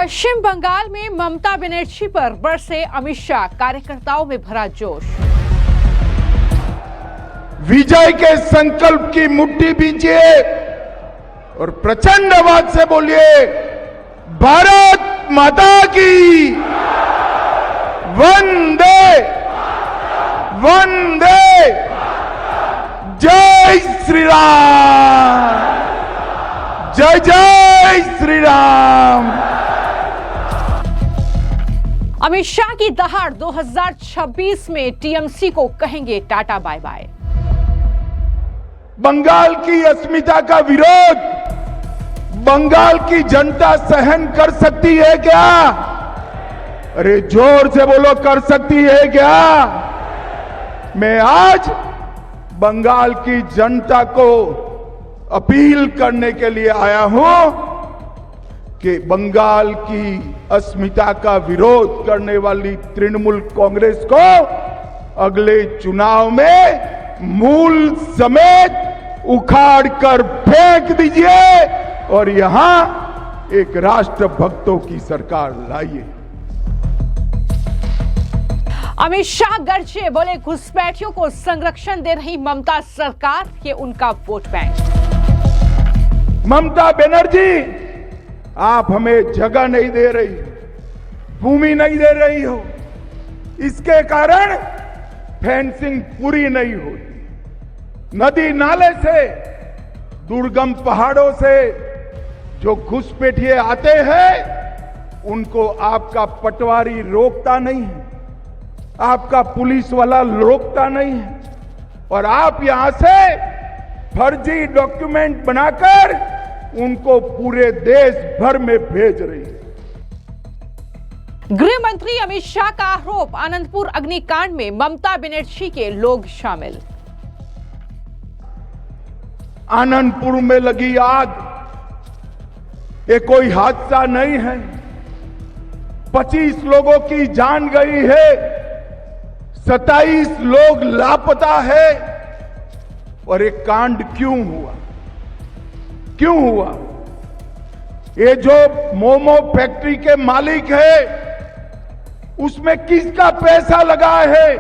पश्चिम बंगाल में ममता बनर्जी पर बरसे अमित शाह, कार्यकर्ताओं में भरा जोश। विजय के संकल्प की मुट्ठी बीजिए और प्रचंड आवाज से बोलिए, भारत माता की वंदे वंदे, जय श्री राम, जय जय श्री राम। अमित शाह की दहाड़ 2026 में टीएमसी को कहेंगे टाटा बाय बाय। बंगाल की अस्मिता का विरोध बंगाल की जनता सहन कर सकती है क्या? अरे जोर से बोलो, कर सकती है क्या? मैं आज बंगाल की जनता को अपील करने के लिए आया हूं कि बंगाल की अस्मिता का विरोध करने वाली तृणमूल कांग्रेस को अगले चुनाव में मूल समेत उखाड़ कर फेंक दीजिए और यहां एक राष्ट्रभक्तों की सरकार लाइए। अमित शाह गरजे, बोले घुसपैठियों को संरक्षण दे रही ममता सरकार, ये उनका वोट बैंक। ममता बनर्जी, आप हमें जगह नहीं दे रही, भूमि नहीं दे रही हो, इसके कारण फेंसिंग पूरी नहीं होती। नदी नाले से, दुर्गम पहाड़ों से जो घुसपैठिए आते हैं उनको आपका पटवारी रोकता नहीं है, आपका पुलिस वाला रोकता नहीं है, और आप यहां से फर्जी डॉक्यूमेंट बनाकर उनको पूरे देश भर में भेज रही है। गृह मंत्री अमित शाह का आरोप, आनंदपुर अग्निकांड में ममता बनर्जी के लोग शामिल। आनंदपुर में लगी आग ये कोई हादसा नहीं है। 25 लोगों की जान गई है, 27 लोग लापता है। और ये कांड क्यों हुआ? क्यों हुआ? ये जो मोमो फैक्ट्री के मालिक है उसमें किसका पैसा लगा है?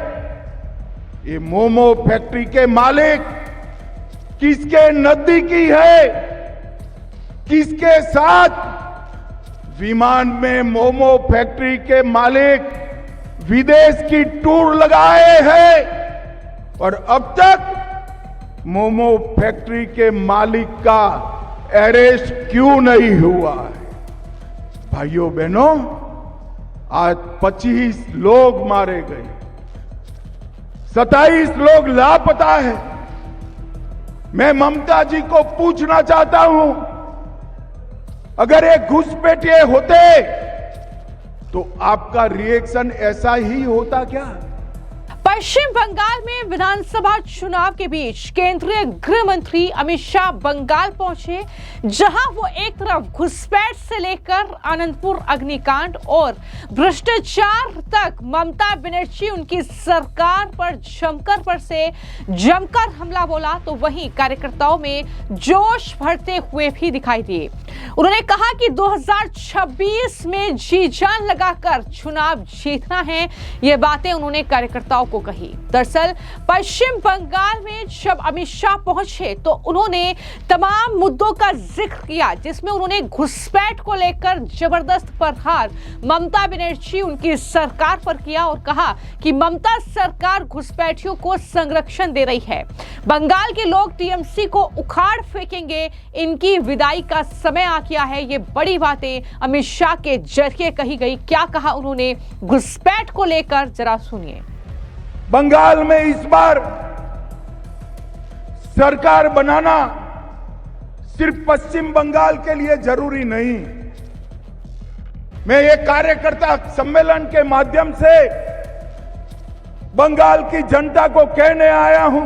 ये मोमो फैक्ट्री के मालिक किसके नजदीकी है? किसके साथ? विमान में मोमो फैक्ट्री के मालिक विदेश की टूर लगाए हैं और अब तक मोमो फैक्ट्री के मालिक का अरेस्ट क्यों नहीं हुआ है? भाइयों बहनों, आज 25 लोग मारे गए, 27 लोग लापता है। मैं ममता जी को पूछना चाहता हूं, अगर ये घुसपैठिए होते तो आपका रिएक्शन ऐसा ही होता क्या? पश्चिम बंगाल में विधानसभा चुनाव के बीच केंद्रीय गृह मंत्री अमित शाह बंगाल पहुंचे, जहां वो एक तरफ घुसपैठ से लेकर आनंदपुर अग्निकांड और भ्रष्टाचार तक ममता बनर्जी उनकी सरकार पर जमकर हमला बोला, तो वहीं कार्यकर्ताओं में जोश भरते हुए भी दिखाई दिए। उन्होंने कहा कि 2026 में जी जान लगाकर चुनाव जीतना है। ये बातें उन्होंने कार्यकर्ताओं को कही। दरअसल पश्चिम बंगाल में जब अमित शाह पहुंचे तो उन्होंने तमाम मुद्दों का जिक्र किया, जिसमें उन्होंने घुसपैठ को लेकर जबरदस्त प्रहार ममता बनर्जी उनकी सरकार पर किया और कहा कि ममता सरकार घुसपैठियों को संरक्षण दे रही है। बंगाल के लोग टीएमसी को उखाड़ फेंकेंगे, इनकी विदाई का समय आ गया है। ये बड़ी बातें अमित शाह के जरिए कही गई। क्या कहा उन्होंने घुसपैठ को लेकर, जरा सुनिए। बंगाल में इस बार सरकार बनाना सिर्फ पश्चिम बंगाल के लिए जरूरी नहीं। मैं ये कार्यकर्ता सम्मेलन के माध्यम से बंगाल की जनता को कहने आया हूं,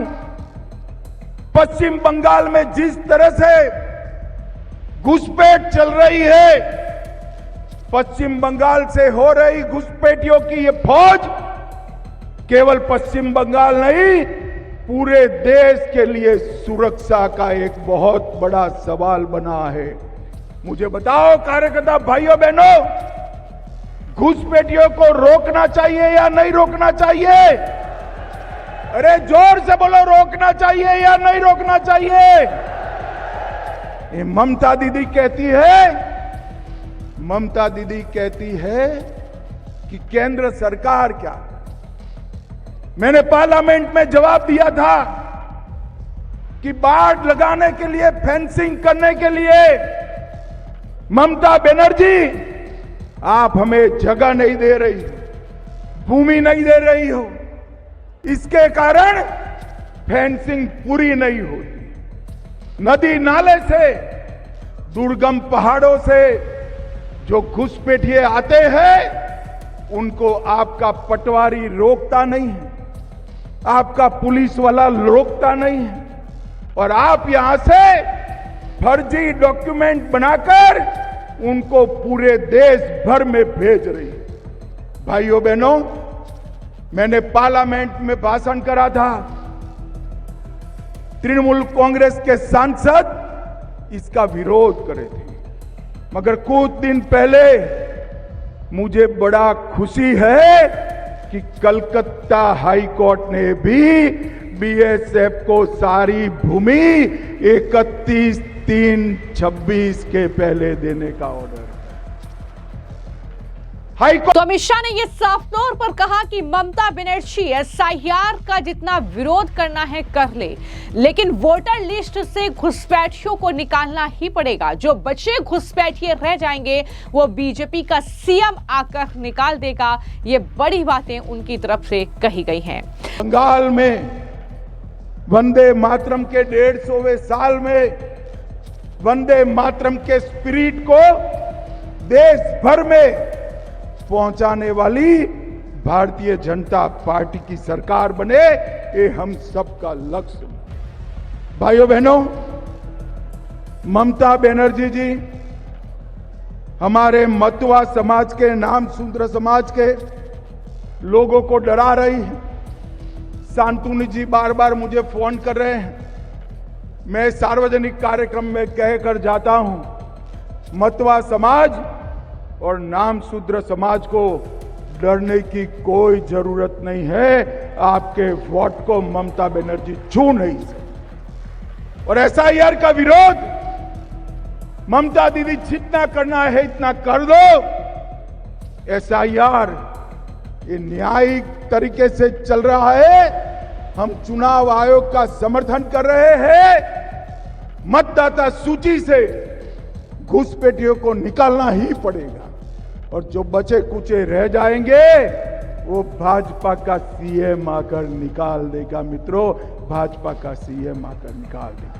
पश्चिम बंगाल में जिस तरह से घुसपैठ चल रही है, पश्चिम बंगाल से हो रही घुसपैठियों की ये फौज केवल पश्चिम बंगाल नहीं, पूरे देश के लिए सुरक्षा का एक बहुत बड़ा सवाल बना है। मुझे बताओ कार्यकर्ता भाइयों बहनों, घुसपैठियों को रोकना चाहिए या नहीं रोकना चाहिए? अरे जोर से बोलो, रोकना चाहिए या नहीं रोकना चाहिए? ये ममता दीदी कहती है कि केंद्र सरकार क्या। मैंने पार्लियामेंट में जवाब दिया था कि बाड़ लगाने के लिए, फेंसिंग करने के लिए ममता बनर्जी आप हमें जगह नहीं दे रही, भूमि नहीं दे रही हो, इसके कारण फेंसिंग पूरी नहीं होती। नदी नाले से, दुर्गम पहाड़ों से जो घुसपैठिए आते हैं उनको आपका पटवारी रोकता नहीं है, आपका पुलिस वाला रोकता नहीं है, और आप यहां से फर्जी डॉक्यूमेंट बनाकर उनको पूरे देश भर में भेज रही है। भाइयों बहनों, मैंने पार्लियामेंट में भाषण करा था, तृणमूल कांग्रेस के सांसद इसका विरोध करे थे, मगर कुछ दिन पहले मुझे बड़ा खुशी है कि कलकत्ता हाई कोर्ट ने भी बीएसएफ को सारी भूमि 31/3/26 के पहले देने का ऑर्डर। हाई कोर्ट तो अमित शाह ने यह साफ तौर पर कहा कि ममता बनर्जी एसआईआर का जितना विरोध करना है कर ले, लेकिन वोटर लिस्ट से घुसपैठियों को निकालना ही पड़ेगा। जो बचे घुसपैठिए रह जाएंगे वो बीजेपी का सीएम आकर निकाल देगा। ये बड़ी बातें उनकी तरफ से कही गई हैं। बंगाल में वंदे मातरम के 150वें साल में वंदे मातरम के स्पिरिट को देश भर में पहुंचाने वाली भारतीय जनता पार्टी की सरकार बने, ये हम सबका लक्ष्य है। भाइयों बहनों, ममता बनर्जी जी हमारे मतुआ समाज के, नाम शूद्र समाज के लोगों को डरा रही है। शांतनु जी बार बार मुझे फोन कर रहे हैं, मैं सार्वजनिक कार्यक्रम में कहकर जाता हूं, मतुआ समाज और नाम शूद्र समाज को डरने की कोई जरूरत नहीं है। आपके वोट को ममता बनर्जी छू नहीं सकती। और एसआईआर का विरोध ममता दीदी जितना करना है इतना कर दो। एसआईआर ये न्यायिक तरीके से चल रहा है, हम चुनाव आयोग का समर्थन कर रहे हैं। मतदाता सूची से घुसपैठियों को निकालना ही पड़ेगा, और जो बचे कुचे रह जाएंगे वो भाजपा का सीएम आकर निकाल देगा। मित्रों, भाजपा का सीएम आकर निकाल देगा।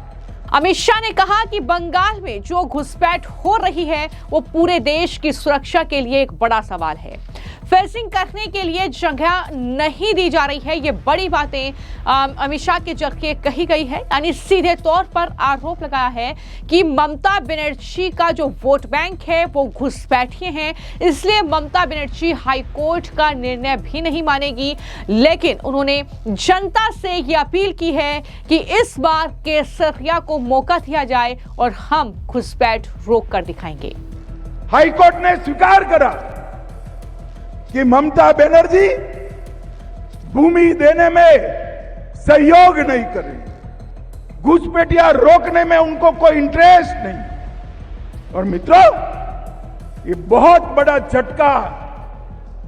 अमित शाह ने कहा कि बंगाल में जो घुसपैठ हो रही है वो पूरे देश की सुरक्षा के लिए एक बड़ा सवाल है। फेंसिंग करने के लिए जगह नहीं दी जा रही है। ये बड़ी बातें अमित शाह के जरिए कही गई है, यानी सीधे तौर पर आरोप लगाया है कि ममता बनर्जी का जो वोट बैंक है वो घुसपैठिए हैं, इसलिए ममता बनर्जी हाई कोर्ट का निर्णय भी नहीं मानेगी। लेकिन उन्होंने जनता से ये अपील की है कि इस बार केसरिया को मौका दिया जाए और हम घुसपैठ रोक कर दिखाएंगे। हाई कोर्ट ने स्वीकार करा कि ममता बनर्जी भूमि देने में सहयोग नहीं कर रही, घुसपैठिया रोकने में उनको कोई इंटरेस्ट नहीं। और मित्रों, ये बहुत बड़ा झटका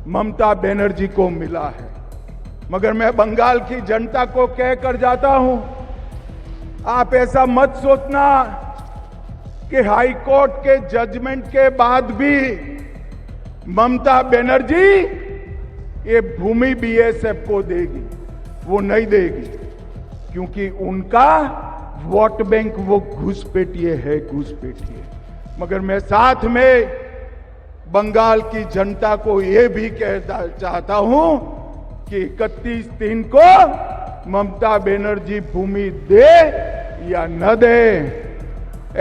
ममता बनर्जी को मिला है। मगर मैं बंगाल की जनता को कहकर जाता हूं, आप ऐसा मत सोचना कि हाई कोर्ट के जजमेंट के बाद भी ममता बनर्जी ये भूमि बीएसएफ को देगी। वो नहीं देगी, क्योंकि उनका वोट बैंक वो घुसपैठिए है, घुसपैठिए। मगर मैं साथ में बंगाल की जनता को ये भी कहना चाहता हूं कि 31/3 को ममता बनर्जी भूमि दे या न दे,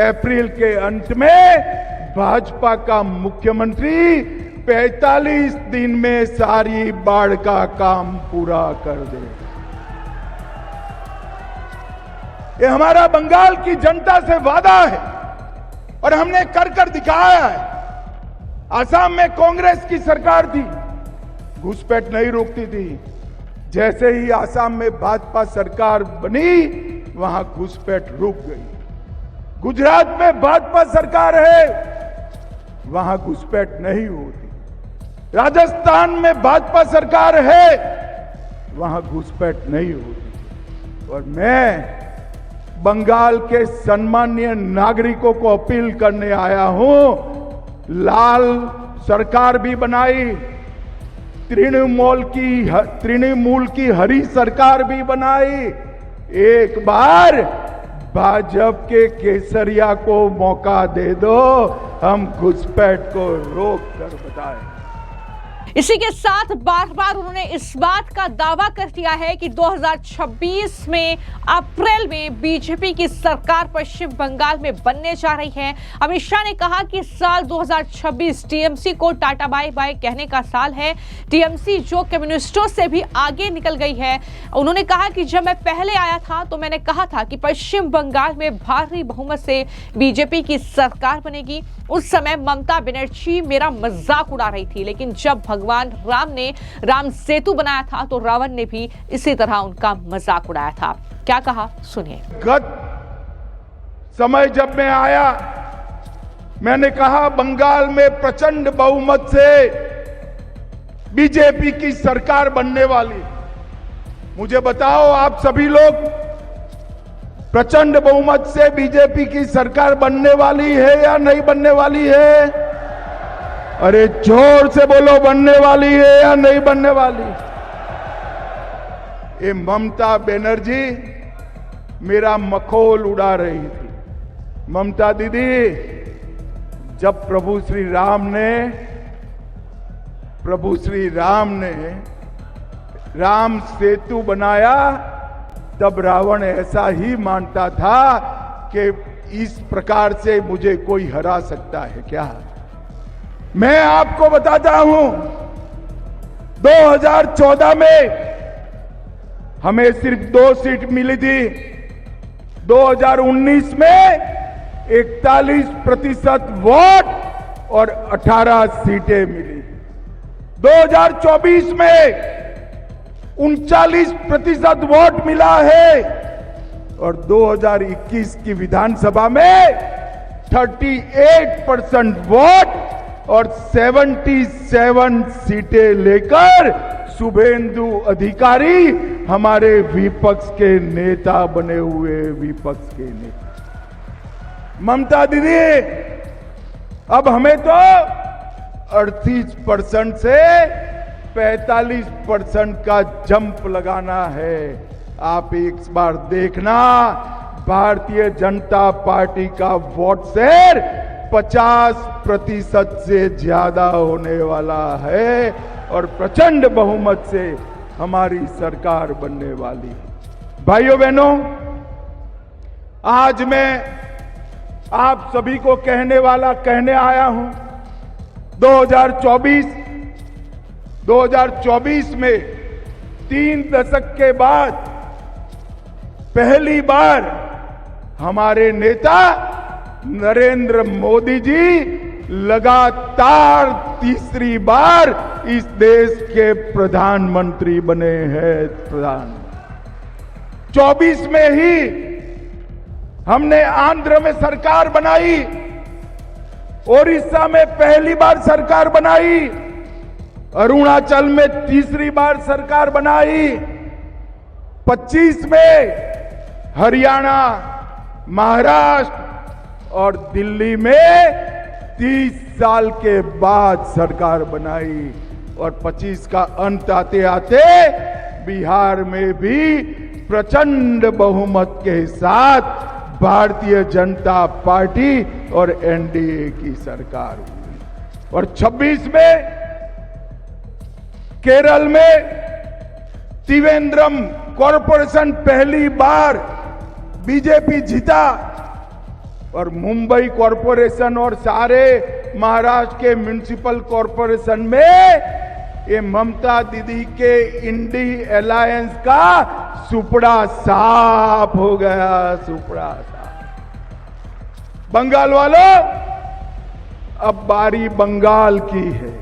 अप्रैल के अंत में भाजपा का मुख्यमंत्री 45 दिन में सारी बाढ़ का काम पूरा कर देगा। ये हमारा बंगाल की जनता से वादा है। और हमने कर दिखाया है। असम में कांग्रेस की सरकार थी, घुसपैठ नहीं रोकती थी। जैसे ही असम में भाजपा सरकार बनी, वहां घुसपैठ रुक गई। गुजरात में भाजपा सरकार है, वहां घुसपैठ नहीं होती। राजस्थान में भाजपा सरकार है, वहां घुसपैठ नहीं होती। और मैं बंगाल के सम्मानीय नागरिकों को अपील करने आया हूं, लाल सरकार भी बनाई, तृणमूल की हरी सरकार भी बनाई। एक बार भाजपा के केसरिया को मौका दे दो, हम घुसपैठ को रोक कर बताएं। इसी के साथ बार बार उन्होंने इस बात का दावा कर दिया है कि 2026 में अप्रैल में बीजेपी की सरकार पश्चिम बंगाल में बनने जा रही है। अमित शाह ने कहा कि साल 2026 टीएमसी को टाटा बाय बाय कहने का साल है। टीएमसी जो कम्युनिस्टों से भी आगे निकल गई है। उन्होंने कहा कि जब मैं पहले आया था तो मैंने कहा था कि पश्चिम बंगाल में भारी बहुमत से बीजेपी की सरकार बनेगी। उस समय ममता बनर्जी मेरा मजाक उड़ा रही थी, लेकिन जब भगवान राम ने राम सेतु बनाया था तो रावण ने भी इसी तरह उनका मजाक उड़ाया था। क्या कहा सुनिए। गत समय जब मैं आया, मैंने कहा बंगाल में प्रचंड बहुमत से बीजेपी की सरकार बनने वाली। मुझे बताओ आप सभी लोग, प्रचंड बहुमत से बीजेपी की सरकार बनने वाली है या नहीं बनने वाली है? अरे जोर से बोलो, बनने वाली है या नहीं बनने वाली? ये ममता बनर्जी मेरा मखौल उड़ा रही थी। ममता दीदी, जब प्रभु श्री राम ने राम सेतु बनाया, तब रावण ऐसा ही मानता था कि इस प्रकार से मुझे कोई हरा सकता है क्या? मैं आपको बताता हूं, 2014 में हमें सिर्फ 2 सीट मिली थी। 2019 में 41% वोट और 18 सीटें मिली। 2024 में 39% वोट मिला है और 2021 की विधानसभा में 38% वोट और 77 सीटें लेकर शुभेंदु अधिकारी हमारे विपक्ष के नेता बने हुए। विपक्ष के नेता ममता दीदी, अब हमें तो 38% से 45% का जंप लगाना है। आप एक बार देखना, भारतीय जनता पार्टी का वोट शेयर 50% से ज्यादा होने वाला है और प्रचंड बहुमत से हमारी सरकार बनने वाली है। भाइयों बहनों, आज मैं आप सभी को कहने आया हूं, 2024 में 3 दशक के बाद पहली बार हमारे नेता नरेंद्र मोदी जी लगातार तीसरी बार इस देश के प्रधानमंत्री बने हैं। 24 में ही हमने आंध्र में सरकार बनाई, ओडिशा में पहली बार सरकार बनाई, अरुणाचल में तीसरी बार सरकार बनाई, 25 में हरियाणा, महाराष्ट्र और दिल्ली में 30 साल के बाद सरकार बनाई और 25 का अंत आते आते बिहार में भी प्रचंड बहुमत के साथ भारतीय जनता पार्टी और एनडीए की सरकार हुई। और 26 में केरल में त्रिवेंद्रम कॉरपोरेशन पहली बार बीजेपी जीता और मुंबई कॉरपोरेशन और सारे महाराष्ट्र के म्युनिसिपल कॉरपोरेशन में ये ममता दीदी के इंडी अलायंस का सुपड़ा साफ हो गया। सुपड़ा साफ। बंगाल वालों, अब बारी बंगाल की है।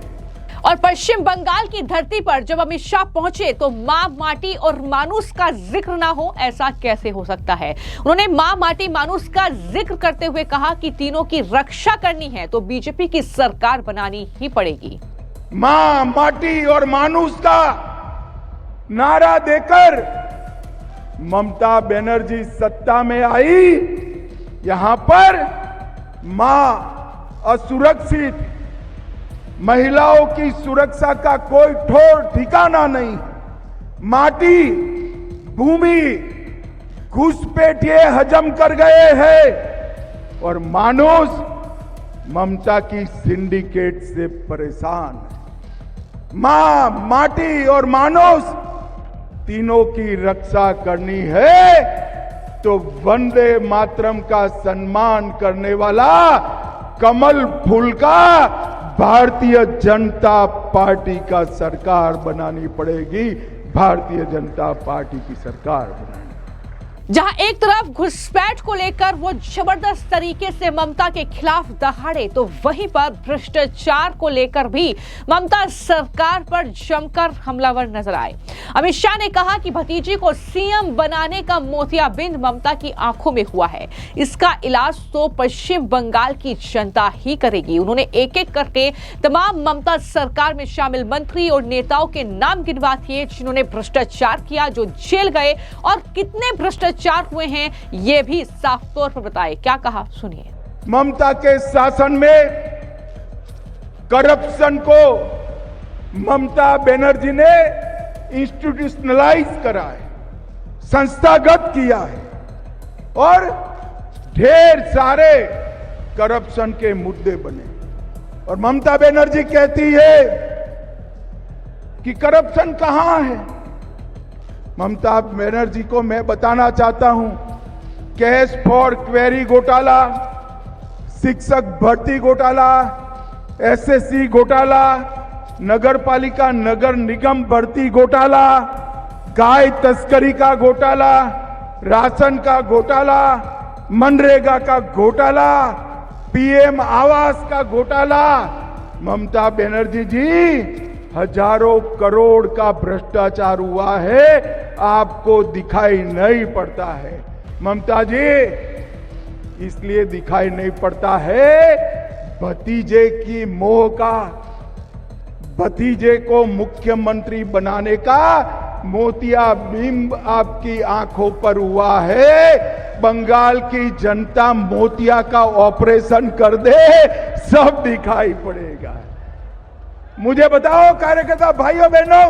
और पश्चिम बंगाल की धरती पर जब अमित शाह पहुंचे तो मां, माटी और मानुस का जिक्र ना हो, ऐसा कैसे हो सकता है। उन्होंने मां, माटी, मानुस का जिक्र करते हुए कहा कि तीनों की रक्षा करनी है तो बीजेपी की सरकार बनानी ही पड़ेगी। मां, माटी और मानुस का नारा देकर ममता बनर्जी सत्ता में आई। यहां पर मां असुरक्षित, महिलाओं की सुरक्षा का कोई ठोर ठिकाना नहीं। माटी, भूमि घुसपैठिए हजम कर गए हैं और मानुस ममता की सिंडिकेट से परेशान है। मां, माटी और मानुस तीनों की रक्षा करनी है तो वंदे मातरम का सम्मान करने वाला कमल फूल का भारतीय जनता पार्टी का सरकार बनानी पड़ेगी। भारतीय जनता पार्टी की सरकार बनानी। जहां एक तरफ घुसपैठ को लेकर वो जबरदस्त तरीके से ममता के खिलाफ दहाड़े, तो वहीं पर भ्रष्टाचार को लेकर भी ममता सरकार पर जमकर हमलावर नजर आए। अमित शाह ने कहा कि भतीजी को सीएम बनाने का मोतियाबिंद ममता की आंखों में हुआ है, इसका इलाज तो पश्चिम बंगाल की जनता ही करेगी। उन्होंने एक एक करके तमाम ममता सरकार में शामिल मंत्री और नेताओं के नाम गिनवा दिए जिन्होंने भ्रष्टाचार किया, जो जेल गए, और कितने भ्रष्टाचार हुए हैं ये भी साफ तौर पर बताए। क्या कहा, सुनिए। ममता के शासन में करप्शन को ममता बनर्जी ने इंस्टीट्यूशनलाइज करा है, संस्थागत किया है और ढेर सारे करप्शन के मुद्दे बने। और ममता बनर्जी कहती है कि करप्शन कहां है। ममता बनर्जी को मैं बताना चाहता हूं, कैश फॉर क्वेरी घोटाला, शिक्षक भर्ती घोटाला, एसएससी घोटाला, नगर पालिका नगर निगम भर्ती घोटाला, गाय तस्करी का घोटाला, राशन का घोटाला, मनरेगा का घोटाला, पीएम आवास का घोटाला। ममता बनर्जी जी, हजारों करोड़ का भ्रष्टाचार हुआ है, आपको दिखाई नहीं पड़ता है। ममता जी, इसलिए दिखाई नहीं पड़ता है, भतीजे की मोह का, भतीजे को मुख्यमंत्री बनाने का मोतियाबिंब आपकी आंखों पर हुआ है। बंगाल की जनता मोतिया का ऑपरेशन कर दे, सब दिखाई पड़ेगा। मुझे बताओ कार्यकर्ता भाइयों बहनों,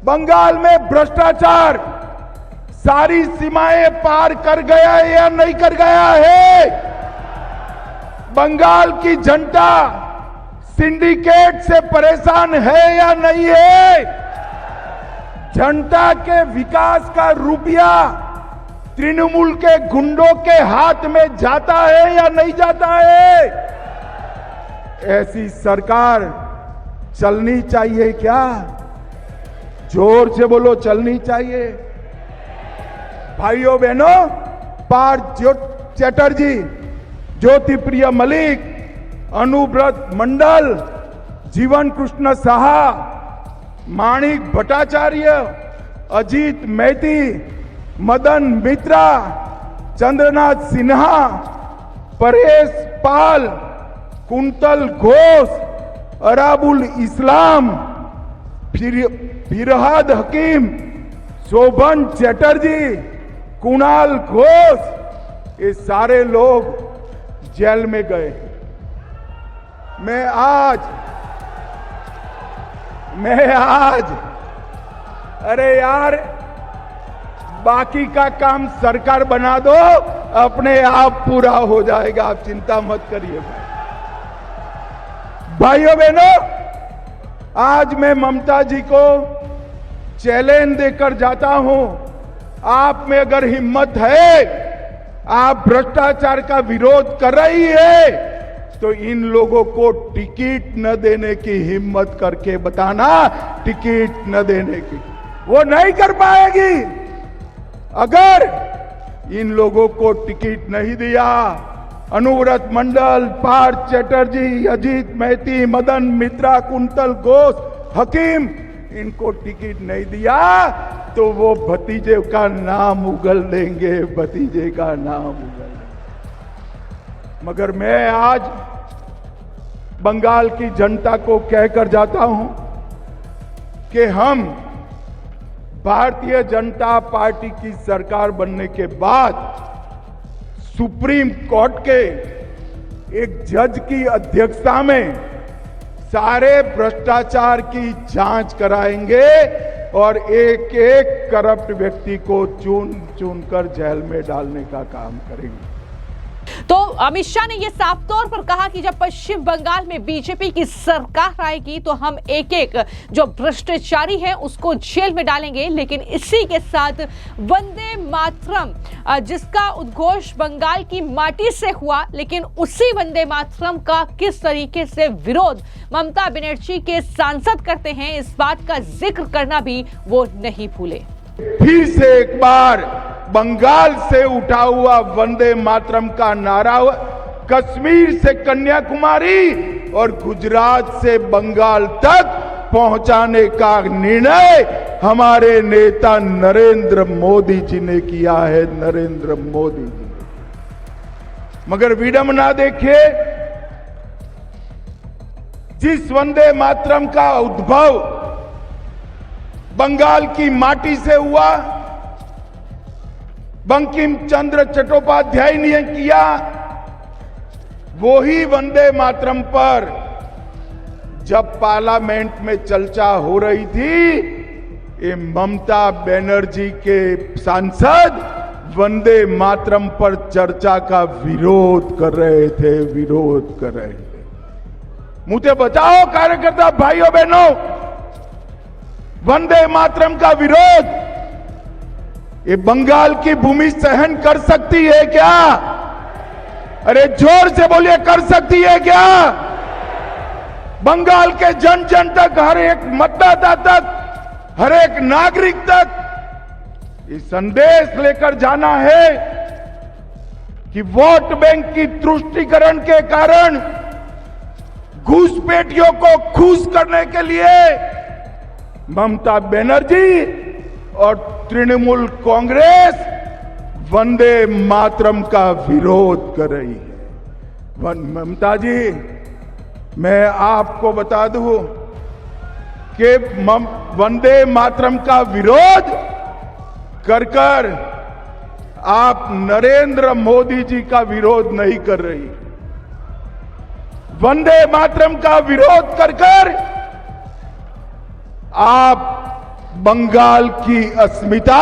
बंगाल में भ्रष्टाचार सारी सीमाएं पार कर गया है या नहीं कर गया है? बंगाल की जनता सिंडिकेट से परेशान है या नहीं है? जनता के विकास का रुपया तृणमूल के गुंडों के हाथ में जाता है या नहीं जाता है? ऐसी सरकार चलनी चाहिए क्या? जोर से बोलो, चलनी चाहिए। भाइयों बहनों, पार्थ चैटर्जी, ज्योति प्रिय मलिक, अनुव्रत मंडल, जीवन कृष्ण साहा, माणिक भट्टाचार्य, अजीत मैती, मदन मित्रा, चंद्रनाथ सिन्हा, परेश पाल, कुंतल घोष, अराबुल इस्लाम, फिरहाद हकीम, शोभन चैटर्जी, कुणाल घोष, ये सारे लोग जेल में गए। मैं आज अरे यार, बाकी का काम सरकार बना दो, अपने आप पूरा हो जाएगा, आप चिंता मत करिए। भाइयों बहनों, आज मैं ममता जी को चैलेंज देकर जाता हूं, आप में अगर हिम्मत है, आप भ्रष्टाचार का विरोध कर रही है, तो इन लोगों को टिकट न देने की हिम्मत करके बताना, टिकट न देने की। वो नहीं कर पाएगी। अगर इन लोगों को टिकट नहीं दिया अनुव्रत मंडल, पार्थ चैटर्जी, अजीत महती, मदन मित्रा, कुंतल घोष, हकीम, इनको टिकट नहीं दिया तो वो भतीजे का नाम उगल देंगे, भतीजे का नाम उगल देंगे। मगर मैं आज बंगाल की जनता को कहकर जाता हूं कि हम भारतीय जनता पार्टी की सरकार बनने के बाद सुप्रीम कोर्ट के एक जज की अध्यक्षता में सारे भ्रष्टाचार की जांच कराएंगे और एक एक करप्ट व्यक्ति को चुन चुन कर जेल में डालने का काम करेंगे। तो अमित शाह ने यह साफ तौर पर कहा कि जब पश्चिम बंगाल में बीजेपी की सरकार आएगी तो हम एक एक जो भ्रष्टाचारी है उसको जेल में डालेंगे। लेकिन इसी के साथ वंदे मातरम जिसका उद्घोष बंगाल की माटी से हुआ, लेकिन उसी वंदे मातरम का किस तरीके से विरोध ममता बनर्जी के सांसद करते हैं, इस बात का जिक्र करना भी वो नहीं भूले। फिर से एक बार बंगाल से उठा हुआ वंदे मातरम का नारा कश्मीर से कन्याकुमारी और गुजरात से बंगाल तक पहुंचाने का निर्णय हमारे नेता नरेंद्र मोदी जी ने किया है, नरेंद्र मोदी जी ने। मगर विडंबना देखिए, जिस वंदे मातरम का उद्भव बंगाल की माटी से हुआ, बंकिम चंद्र चट्टोपाध्याय ने किया, वो ही वंदे मातरम पर जब पार्लियामेंट में चर्चा हो रही थी, ये ममता बनर्जी के सांसद वंदे मातरम पर चर्चा का विरोध कर रहे थे, विरोध कर रहे थे। मुझे बचाओ कार्यकर्ता भाइयों बहनों, वंदे मातरम का विरोध ये बंगाल की भूमि सहन कर सकती है क्या? अरे जोर से बोलिए, कर सकती है क्या? बंगाल के जन जन तक, हर एक मतदाता तक, हर एक नागरिक तक ये संदेश लेकर जाना है कि वोट बैंक की तुष्टीकरण के कारण घुसपैठियों को खुश करने के लिए ममता बनर्जी और तृणमूल कांग्रेस वंदे मातरम का विरोध कर रही है। ममता जी, मैं आपको बता दूं कि वंदे मातरम का विरोध कर कर आप नरेंद्र मोदी जी का विरोध नहीं कर रही। वंदे मातरम का विरोध कर कर आप बंगाल की अस्मिता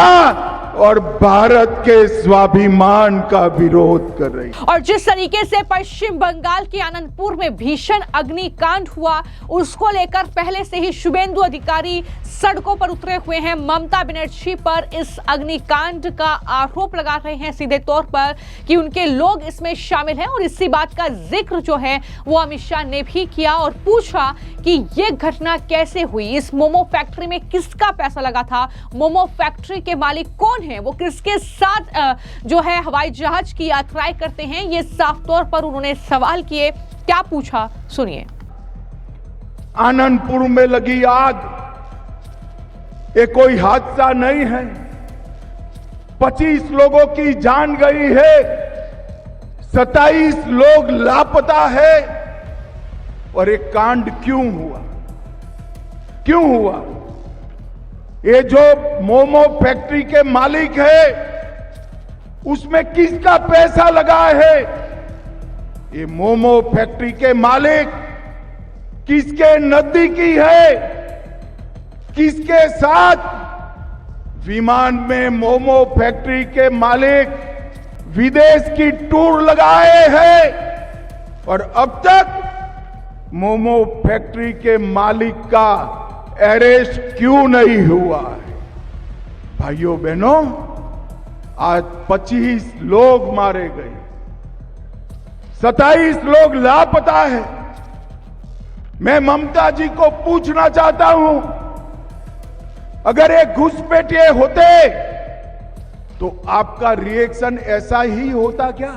और भारत के स्वाभिमान का विरोध कर रही। और जिस तरीके से पश्चिम बंगाल के आनंदपुर में भीषण अग्निकांड हुआ, उसको लेकर पहले से ही शुभेंदु अधिकारी सड़कों पर उतरे हुए हैं। ममता बनर्जी पर इस अग्निकांड का आरोप लगा रहे हैं सीधे तौर पर कि उनके लोग इसमें शामिल हैं। और इसी बात का जिक्र जो है वो अमित शाह ने भी किया और पूछा कि ये घटना कैसे हुई, इस मोमो फैक्ट्री में किसका पैसा लगा था, मोमो फैक्ट्री के मालिक कौन है, वो किसके साथ जो है हवाई जहाज की यात्राएं करते हैं, ये साफ तौर पर उन्होंने सवाल किए। क्या पूछा, सुनिए। आनंदपुर में लगी आग ये कोई हादसा नहीं है, 25 लोगों की जान गई है, 27 लोग लापता है। और ये कांड क्यों हुआ, क्यों हुआ? ये जो मोमो फैक्ट्री के मालिक है उसमें किसका पैसा लगा है? ये मोमो फैक्ट्री के मालिक किसके नजदीकी है? किसके साथ विमान में मोमो फैक्ट्री के मालिक विदेश की टूर लगाए हैं और अब तक मोमो फैक्ट्री के मालिक का अरेस्ट क्यों नहीं हुआ है? भाइयों बहनों, आज 25 लोग मारे गए, 27 लोग लापता है। मैं ममता जी को पूछना चाहता हूं, अगर ये घुसपैठिए होते तो आपका रिएक्शन ऐसा ही होता क्या?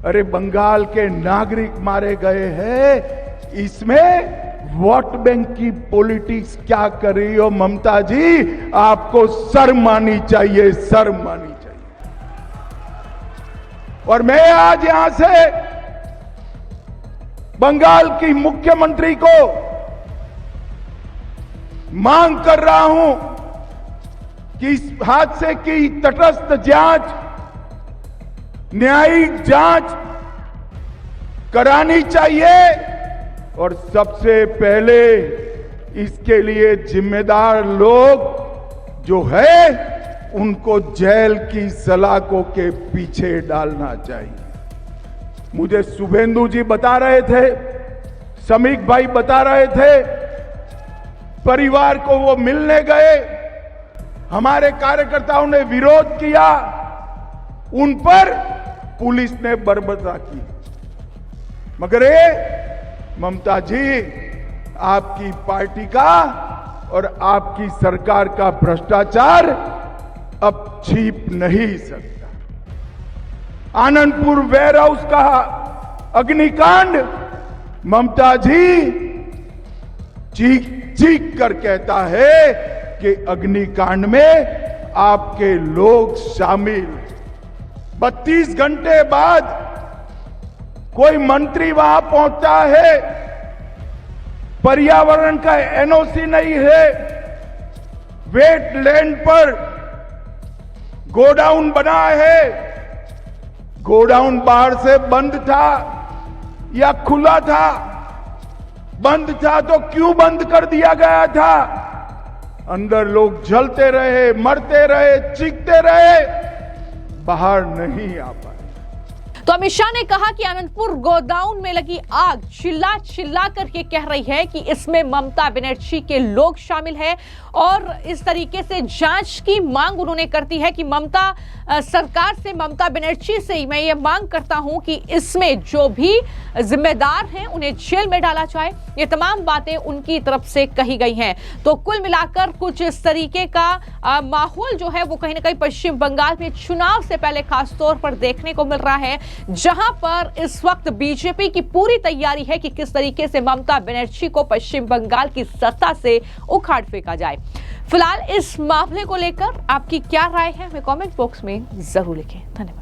अरे बंगाल के नागरिक मारे गए हैं, इसमें वोट बैंक की पॉलिटिक्स क्या कर रही हो ममता जी? आपको शर्म आनी चाहिए, शर्म आनी चाहिए। और मैं आज यहां से बंगाल की मुख्यमंत्री को मांग कर रहा हूं कि इस हादसे की तटस्थ जांच, न्यायिक जांच करानी चाहिए और सबसे पहले इसके लिए जिम्मेदार लोग जो है उनको जेल की सलाखों के पीछे डालना चाहिए। मुझे शुभेंदु जी बता रहे थे, समीक भाई बता रहे थे, परिवार को वो मिलने गए, हमारे कार्यकर्ताओं ने विरोध किया, उन पर पुलिस ने बर्बरता की। मगर ये ममता जी, आपकी पार्टी का और आपकी सरकार का भ्रष्टाचार अब छिप नहीं सकता। आनंदपुर वेयर हाउस का अग्निकांड, ममता जी चीख चीख कर कहता है कि अग्निकांड में आपके लोग शामिल। 32 घंटे बाद कोई मंत्री वहां पहुंचता है, पर्यावरण का एनओसी नहीं है, वेटलैंड पर गोडाउन बना है, गोडाउन बाहर से बंद था या खुला था? बंद था तो क्यों बंद कर दिया गया था? अंदर लोग जलते रहे, मरते रहे, चीखते रहे, बाहर नहीं आ पाए। तो अमित शाह ने कहा कि आनंदपुर गोडाउन में लगी आग चिल्ला चिल्ला करके कह रही है कि इसमें ममता बनर्जी के लोग शामिल हैं और इस तरीके से जांच की मांग उन्होंने करती है कि ममता सरकार से, ममता बनर्जी से मैं ये मांग करता हूं कि इसमें जो भी जिम्मेदार हैं उन्हें जेल में डाला जाए। ये तमाम बातें उनकी तरफ से कही गई हैं। तो कुल मिलाकर कुछ इस तरीके का माहौल जो है वो कहीं ना कहीं पश्चिम बंगाल में चुनाव से पहले खासतौर पर देखने को मिल रहा है, जहां पर इस वक्त बीजेपी की पूरी तैयारी है कि किस तरीके से ममता बनर्जी को पश्चिम बंगाल की सत्ता से उखाड़ फेंका जाए। फिलहाल इस मामले को लेकर आपकी क्या राय है, हमें कमेंट बॉक्स में जरूर लिखें। धन्यवाद।